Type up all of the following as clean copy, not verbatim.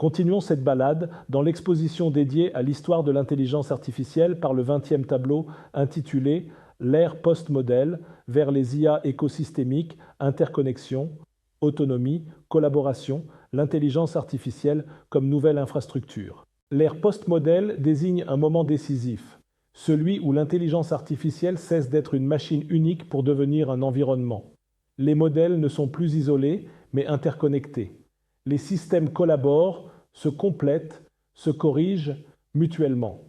Continuons cette balade dans l'exposition dédiée à l'histoire de l'intelligence artificielle par le 20e tableau intitulé L'ère post-modèle vers les IA écosystémiques, interconnexion, autonomie, collaboration, l'intelligence artificielle comme nouvelle infrastructure. L'ère post-modèle désigne un moment décisif, celui où l'intelligence artificielle cesse d'être une machine unique pour devenir un environnement. Les modèles ne sont plus isolés, mais interconnectés. Les systèmes collaborent, se complètent, se corrigent mutuellement.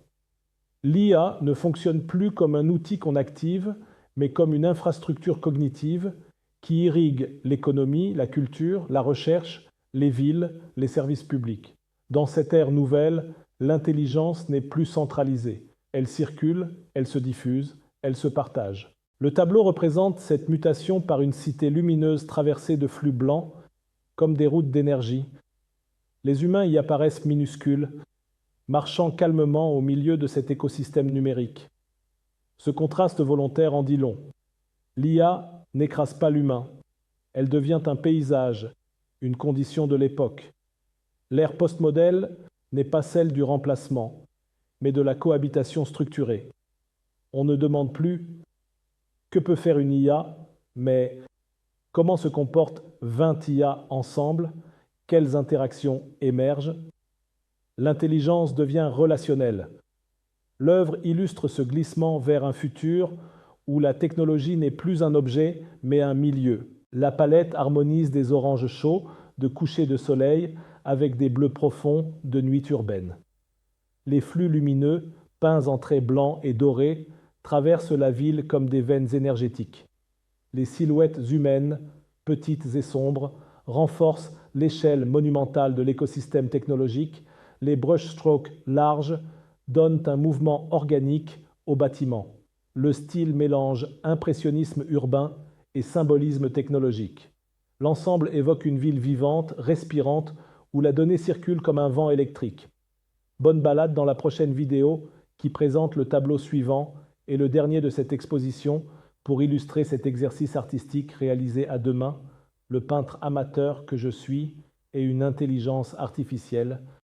L'IA ne fonctionne plus comme un outil qu'on active, mais comme une infrastructure cognitive qui irrigue l'économie, la culture, la recherche, les villes, les services publics. Dans cette ère nouvelle, l'intelligence n'est plus centralisée. Elle circule, elle se diffuse, elle se partage. Le tableau représente cette mutation par une cité lumineuse traversée de flux blancs, comme des routes d'énergie. Les humains y apparaissent minuscules, marchant calmement au milieu de cet écosystème numérique. Ce contraste volontaire en dit long. L'IA n'écrase pas l'humain. Elle devient un paysage, une condition de l'époque. L'ère postmodèle n'est pas celle du remplacement, mais de la cohabitation structurée. On ne demande plus « que peut faire une IA ?» mais « comment se comportent 20 IA ensemble ? Quelles interactions émergent ?» L'intelligence devient relationnelle. L'œuvre illustre ce glissement vers un futur où la technologie n'est plus un objet, mais un milieu. La palette harmonise des oranges chauds, de couchers de soleil, avec des bleus profonds de nuit urbaine. Les flux lumineux, peints en traits blancs et dorés, traversent la ville comme des veines énergétiques. Les silhouettes humaines, petites et sombres, renforcent l'échelle monumentale de l'écosystème technologique. Les brushstrokes larges donnent un mouvement organique au bâtiment. Le style mélange impressionnisme urbain et symbolisme technologique. L'ensemble évoque une ville vivante, respirante, où la donnée circule comme un vent électrique. Bonne balade dans la prochaine vidéo qui présente le tableau suivant et le dernier de cette exposition pour illustrer cet exercice artistique réalisé à deux mains, le peintre amateur que je suis et une intelligence artificielle